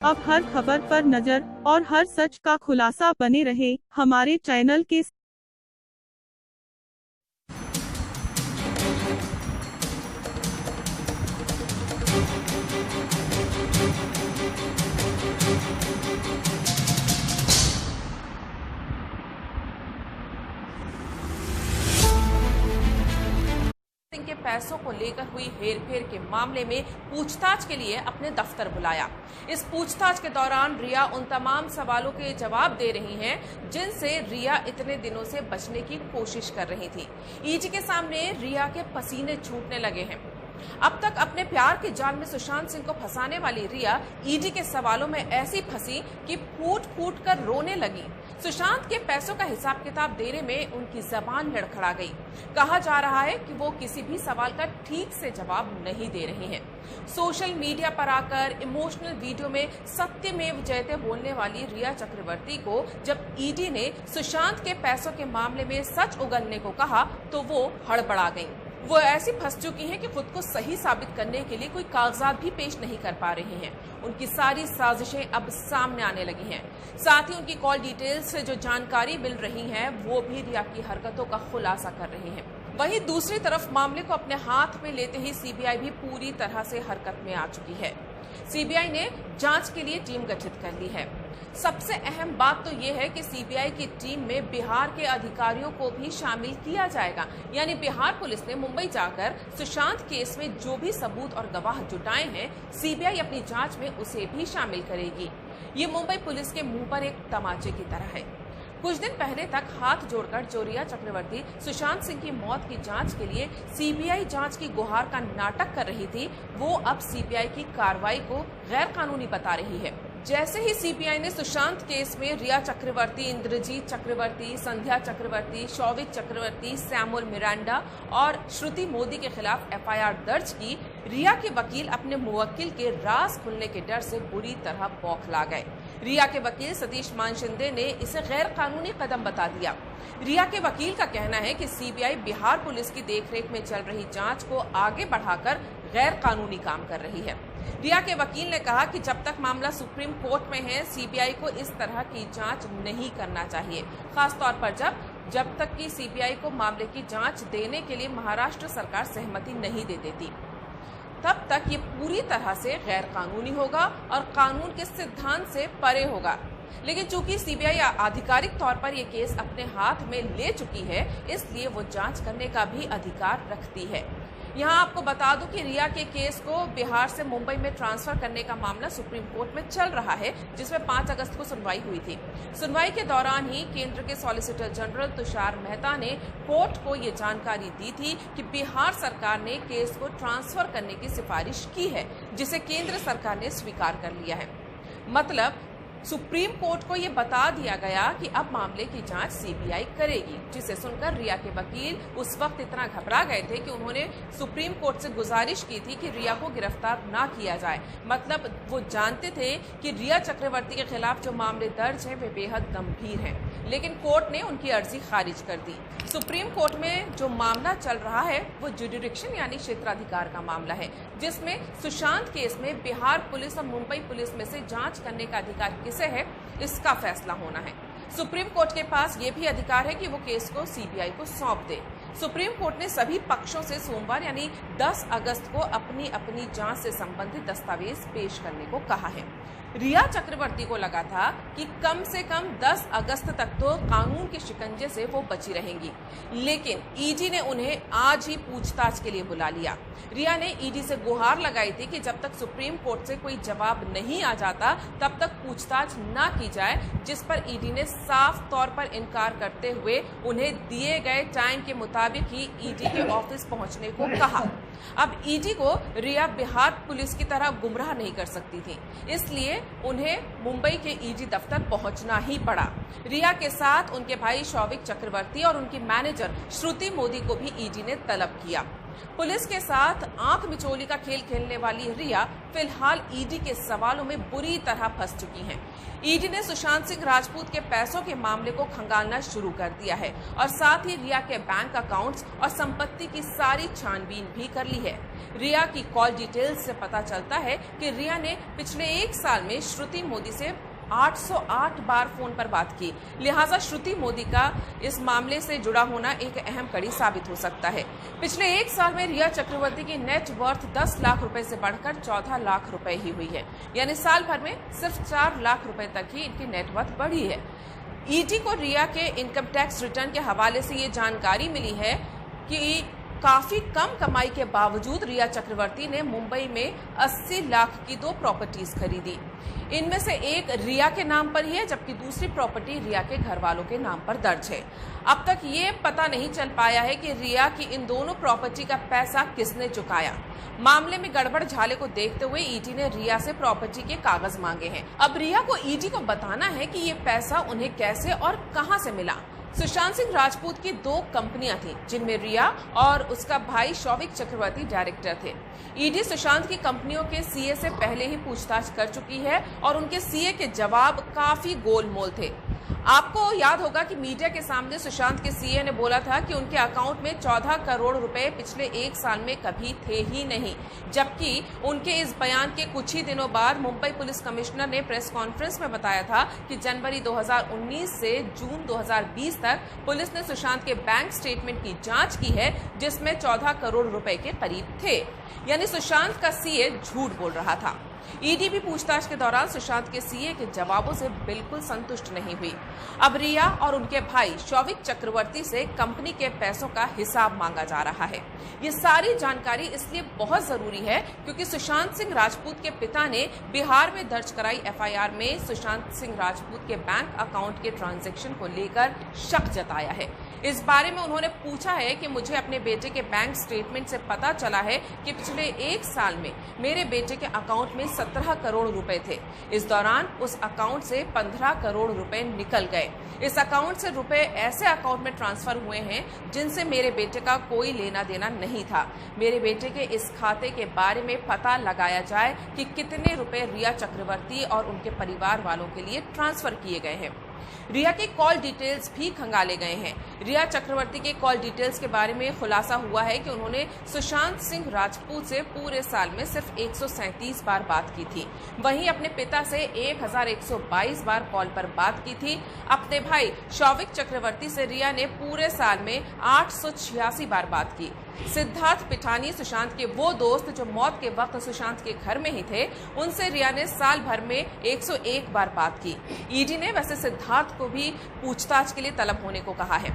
अब हर खबर पर नजर और हर सच का खुलासा बने रहे हमारे चैनल के सिंह के पैसों को लेकर हुई हेरफेर के मामले में पूछताछ के लिए अपने दफ्तर बुलाया। इस पूछताछ के दौरान रिया उन तमाम सवालों के जवाब दे रही हैं जिनसे रिया इतने दिनों से बचने की कोशिश कर रही थी। ईडी के सामने रिया के पसीने छूटने लगे हैं। अब तक अपने प्यार के जाल में सुशांत सिंह को फंसाने वाली रिया ईडी के सवालों में ऐसी फंसी कि फूट फूट कर रोने लगी। सुशांत के पैसों का हिसाब किताब देने में उनकी जबान लड़खड़ा गई। कहा जा रहा है कि वो किसी भी सवाल का ठीक से जवाब नहीं दे रही हैं। सोशल मीडिया पर आकर इमोशनल वीडियो में सत्यमेव जयते बोलने वाली रिया चक्रवर्ती को जब ईडी ने सुशांत के पैसों के मामले में सच उगलने को कहा तो वो हड़बड़ा गई। वो ऐसी फंस चुकी हैं कि खुद को सही साबित करने के लिए कोई कागजात भी पेश नहीं कर पा रही हैं। उनकी सारी साजिशें अब सामने आने लगी हैं। साथ ही उनकी कॉल डिटेल्स से जो जानकारी मिल रही है वो भी रिया की हरकतों का खुलासा कर रही है। वहीं दूसरी तरफ मामले को अपने हाथ में लेते ही सीबीआई भी पूरी तरह से हरकत में आ चुकी है। सीबीआई ने जांच के लिए टीम गठित कर ली है। सबसे अहम बात तो ये है कि सीबीआई की टीम में बिहार के अधिकारियों को भी शामिल किया जाएगा। यानी बिहार पुलिस ने मुंबई जाकर सुशांत केस में जो भी सबूत और गवाह जुटाए हैं, सीबीआई अपनी जांच में उसे भी शामिल करेगी। ये मुंबई पुलिस के मुंह पर एक तमाचे की तरह है। कुछ दिन पहले तक हाथ जोड़कर जो रिया चक्रवर्ती सुशांत सिंह की मौत की जांच के लिए सीबीआई जांच की गुहार का नाटक कर रही थी, वो अब सीबीआई की कार्रवाई को गैर कानूनी बता रही है। जैसे ही सीबीआई ने सुशांत केस में रिया चक्रवर्ती, इंद्रजीत चक्रवर्ती, संध्या चक्रवर्ती, शौविक चक्रवर्ती, सैमुअल मिरांडा और श्रुति मोदी के खिलाफ एफआईआर दर्ज की, रिया के वकील अपने मुवक्किल के राज खुलने के डर से बुरी तरह बौखला गए। रिया के वकील सतीश मान शिंदे ने इसे गैर कानूनी कदम बता दिया। रिया के वकील का कहना है कि सीबीआई बिहार पुलिस की देखरेख में चल रही जांच को आगे बढ़ाकर गैर कानूनी काम कर रही है। रिया के वकील ने कहा कि जब तक मामला सुप्रीम कोर्ट में है, सीबीआई को इस तरह की जांच नहीं करना चाहिए, खासतौर पर जब तक कि सीबीआई को मामले की जांच देने के लिए महाराष्ट्र सरकार सहमति नहीं दे देती, तब तक ये पूरी तरह से गैर कानूनी होगा और कानून के सिद्धांत से परे होगा। लेकिन चूंकि सीबीआई आधिकारिक तौर पर ये केस अपने हाथ में ले चुकी है, इसलिए वो जांच करने का भी अधिकार रखती है। यहाँ आपको बता दूं कि रिया के केस को बिहार से मुंबई में ट्रांसफर करने का मामला सुप्रीम कोर्ट में चल रहा है, जिसमें 5 अगस्त को सुनवाई हुई थी। सुनवाई के दौरान ही केंद्र के सॉलिसिटर जनरल तुषार मेहता ने कोर्ट को ये जानकारी दी थी कि बिहार सरकार ने केस को ट्रांसफर करने की सिफारिश की है, जिसे केंद्र सरकार ने स्वीकार कर लिया है। मतलब सुप्रीम कोर्ट को ये बता दिया गया कि अब मामले की जांच सीबीआई करेगी, जिसे सुनकर रिया के वकील उस वक्त इतना घबरा गए थे कि उन्होंने सुप्रीम कोर्ट से गुजारिश की थी कि रिया को गिरफ्तार ना किया जाए। मतलब वो जानते थे कि रिया चक्रवर्ती के खिलाफ जो मामले दर्ज हैं वे बेहद गंभीर हैं, लेकिन कोर्ट ने उनकी अर्जी खारिज कर दी। सुप्रीम कोर्ट में जो मामला चल रहा है वो जुडिक्शन यानी क्षेत्राधिकार का मामला है, जिसमें सुशांत केस में बिहार पुलिस और मुंबई पुलिस में से जांच करने का अधिकार किसे है, इसका फैसला होना है। सुप्रीम कोर्ट के पास ये भी अधिकार है कि वो केस को सीबीआई को सौंप दे। सुप्रीम कोर्ट ने सभी पक्षों से सोमवार यानी 10 अगस्त को अपनी अपनी जांच से संबंधित दस्तावेज पेश करने को कहा है। रिया चक्रवर्ती को लगा था कि कम से कम 10 अगस्त तक तो कानून के शिकंजे से वो बची रहेंगी, लेकिन ईडी ने उन्हें आज ही पूछताछ के लिए बुला लिया। रिया ने ईडी से गुहार लगाई थी कि जब तक सुप्रीम कोर्ट से कोई जवाब नहीं आ जाता तब तक पूछताछ ना की जाए, जिस पर ईडी ने साफ तौर पर इनकार करते हुए उन्हें दिए गए टाइम के मुताबिक ही ईडी के ऑफिस पहुंचने को कहा। अब ईडी को रिया बिहार पुलिस की तरह गुमराह नहीं कर सकती थी, इसलिए उन्हें मुंबई के ईडी दफ्तर पहुंचना ही पड़ा। रिया के साथ उनके भाई शौविक चक्रवर्ती और उनकी मैनेजर श्रुति मोदी को भी ईडी ने तलब किया। पुलिस के साथ आंख मिचोली का खेल खेलने वाली रिया फिलहाल ईडी के सवालों में बुरी तरह फंस चुकी हैं। ईडी ने सुशांत सिंह राजपूत के पैसों के मामले को खंगालना शुरू कर दिया है और साथ ही रिया के बैंक अकाउंट्स और संपत्ति की सारी छानबीन भी कर ली है। रिया की कॉल डिटेल्स से पता चलता है कि रिया ने पिछले 1 साल में श्रुति मोदी से 808 बार फोन पर बात की। लिहाजा श्रुति मोदी का इस मामले से जुड़ा होना एक अहम कड़ी साबित हो सकता है। पिछले 1 साल में रिया चक्रवर्ती की नेट वर्थ 10 लाख रुपए से बढ़कर 14 लाख रुपए ही हुई है, यानी साल भर में सिर्फ 4 लाख रुपए तक ही इनकी नेट वर्थ बढ़ी है। ईडी को रिया के इनकम टैक्स रिटर्न के हवाले से ये जानकारी मिली है कि काफी कम कमाई के बावजूद रिया चक्रवर्ती ने मुंबई में 80 लाख की 2 प्रॉपर्टीज खरीदी। इनमें से एक रिया के नाम पर ही है, जबकि दूसरी प्रॉपर्टी रिया के घर वालों के नाम पर दर्ज है। अब तक ये पता नहीं चल पाया है कि रिया की इन दोनों प्रॉपर्टी का पैसा किसने चुकाया। मामले में गड़बड़ झाले को देखते हुए ईडी ने रिया से प्रॉपर्टी के कागज मांगे हैं। अब रिया को ईडी को बताना है कि ये पैसा उन्हें कैसे और कहां से मिला। सुशांत सिंह राजपूत की 2 कंपनियां थी, जिनमें रिया और उसका भाई शौविक चक्रवर्ती डायरेक्टर थे। ईडी सुशांत की कंपनियों के सीए से पहले ही पूछताछ कर चुकी है और उनके सीए के जवाब काफी गोलमोल थे। आपको याद होगा कि मीडिया के सामने सुशांत के सीए ने बोला था कि उनके अकाउंट में 14 करोड़ रुपए पिछले 1 साल में कभी थे ही नहीं, जबकि उनके इस बयान के कुछ ही दिनों बाद मुंबई पुलिस कमिश्नर ने प्रेस कॉन्फ्रेंस में बताया था कि जनवरी 2019 से जून 2020 तक पुलिस ने सुशांत के बैंक स्टेटमेंट की जांच की है, जिसमें 14 करोड़ रुपए के करीब थे। यानी सुशांत का सीए झूठ बोल रहा था। ईडी भी पूछताछ के दौरान सुशांत के सीए के जवाबों से बिल्कुल संतुष्ट नहीं हुई। अब रिया और उनके भाई शौविक चक्रवर्ती से कंपनी के पैसों का हिसाब मांगा जा रहा है। ये सारी जानकारी इसलिए बहुत जरूरी है क्योंकि सुशांत सिंह राजपूत के पिता ने बिहार में दर्ज कराई एफआईआर में सुशांत सिंह राजपूत के बैंक अकाउंट के ट्रांजैक्शन को लेकर शक जताया है। इस बारे में उन्होंने पूछा है कि मुझे अपने बेटे के बैंक स्टेटमेंट से पता चला है कि पिछले 1 साल में मेरे बेटे के अकाउंट में 17 करोड़ रुपए थे। इस दौरान उस अकाउंट से 15 करोड़ रुपए निकल गए। इस अकाउंट से रुपए ऐसे अकाउंट में ट्रांसफर हुए हैं जिनसे मेरे बेटे का कोई लेना देना नहीं था। मेरे बेटे के इस खाते के बारे में पता लगाया जाए कि कितने रुपए रिया चक्रवर्ती और उनके परिवार वालों के लिए ट्रांसफर किए गए हैं। रिया के कॉल डिटेल्स भी खंगाले गए हैं। रिया चक्रवर्ती के कॉल डिटेल्स के बारे में खुलासा हुआ है कि उन्होंने सुशांत सिंह राजपूत से पूरे साल में सिर्फ 137 बार बात की थी। वहीं अपने पिता से 1122 बार कॉल पर बात की थी। अपने भाई शौविक चक्रवर्ती से रिया ने पूरे साल में 886 बार बात की। सिद्धार्थ पिठानी, सुशांत के वो दोस्त जो मौत के वक्त सुशांत के घर में ही थे, उनसे रिया ने साल भर में 101 बार बात की। ईडी ने वैसे सिद्धार्थ को भी पूछताछ के लिए तलब होने को कहा है।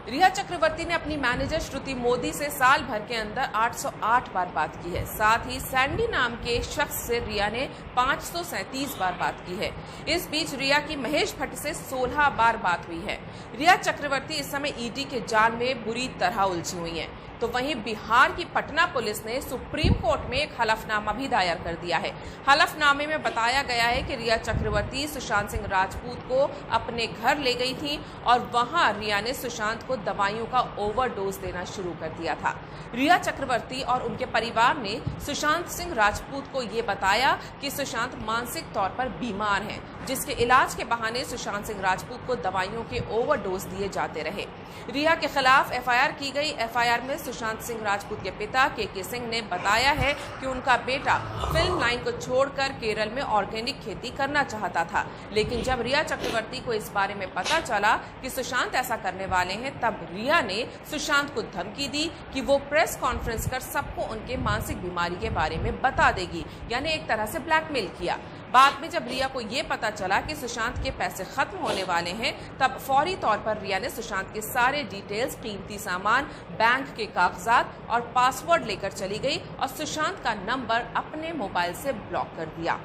रिया चक्रवर्ती ने अपनी मैनेजर श्रुति मोदी से साल भर के अंदर 808 बार बात की है। साथ ही सैंडी नाम के शख्स से रिया ने 537 बार बात की है। इस बीच रिया की महेश भट्ट से 16 बार बात हुई है। रिया चक्रवर्ती इस समय ईडी के जाल में बुरी तरह उलझी हुई हैं। तो वहीं बिहार की पटना पुलिस ने सुप्रीम कोर्ट में एक हलफनामा भी दायर कर दिया है। हलफनामे में बताया गया है कि रिया चक्रवर्ती सुशांत सिंह राजपूत को अपने घर ले गई थी और वहां रिया ने सुशांत को दवाइयों का ओवरडोज देना शुरू कर दिया था। रिया चक्रवर्ती और उनके परिवार ने सुशांत सिंह राजपूत को ये बताया कि सुशांत मानसिक तौर पर बीमार हैं, जिसके इलाज के बहाने सुशांत सिंह राजपूत को दवाइयों के ओवरडोज दिए जाते रहे। रिया के खिलाफ एफआईआर की गई। एफआईआर में सुशांत सिंह राजपूत के पिता के सिंह ने बताया है कि उनका बेटा फिल्म लाइन को छोड़कर केरल में ऑर्गेनिक खेती करना चाहता था, लेकिन जब रिया चक्रवर्ती को इस बारे में पता चला कि सुशांत ऐसा करने वाले हैं, तब रिया ने सुशांत को धमकी दी कि वो प्रेस कॉन्फ्रेंस कर सबको उनके मानसिक बीमारी के बारे में बता देगी, यानी एक तरह से ब्लैकमेल किया। बाद में जब रिया को ये पता चला कि सुशांत के पैसे खत्म होने वाले हैं, तब फौरी तौर पर रिया ने सुशांत के सारे डिटेल्स, कीमती सामान, बैंक के कागजात और पासवर्ड लेकर चली गई और सुशांत का नंबर अपने मोबाइल से ब्लॉक कर दिया।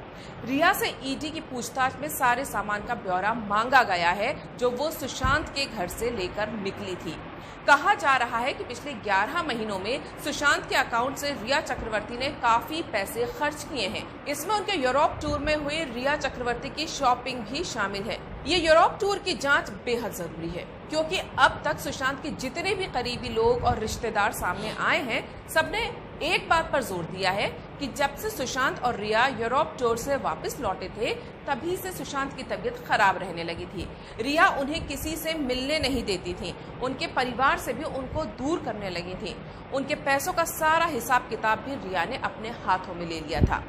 रिया से ईडी की पूछताछ में सारे सामान का ब्यौरा मांगा गया है जो वो सुशांत के घर से लेकर निकली थी। कहा जा रहा है कि पिछले 11 महीनों में सुशांत के अकाउंट से रिया चक्रवर्ती ने काफी पैसे खर्च किए हैं। इसमें उनके यूरोप टूर में हुई रिया चक्रवर्ती की शॉपिंग भी शामिल है। ये यूरोप टूर की जांच बेहद जरूरी है, क्योंकि अब तक सुशांत के जितने भी करीबी लोग और रिश्तेदार सामने आए हैं, सबने एक बात पर जोर दिया है कि जब से सुशांत और रिया यूरोप टूर से वापस लौटे थे, तभी से सुशांत की तबीयत खराब रहने लगी थी। रिया उन्हें किसी से मिलने नहीं देती थी, उनके परिवार से भी उनको दूर करने लगी थी। उनके पैसों का सारा हिसाब किताब भी रिया ने अपने हाथों में ले लिया था।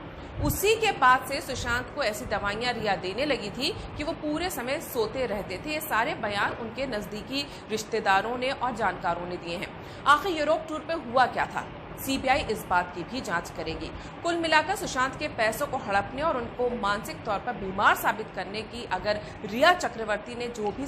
उसी के बाद से सुशांत को ऐसी दवाइयां रिया देने लगी थी कि वो पूरे समय सोते रहते थे। ये सारे बयान उनके नजदीकी रिश्तेदारों ने और जानकारों ने दिए हैं। आखिर यूरोप टूर पे हुआ क्या था? सीबीआई इस बात की भी जांच करेगी। कुल मिलाकर सुशांत के पैसों को हड़पने और उनको मानसिक तौर पर बीमार साबित करने की अगर रिया चक्रवर्ती ने जो भी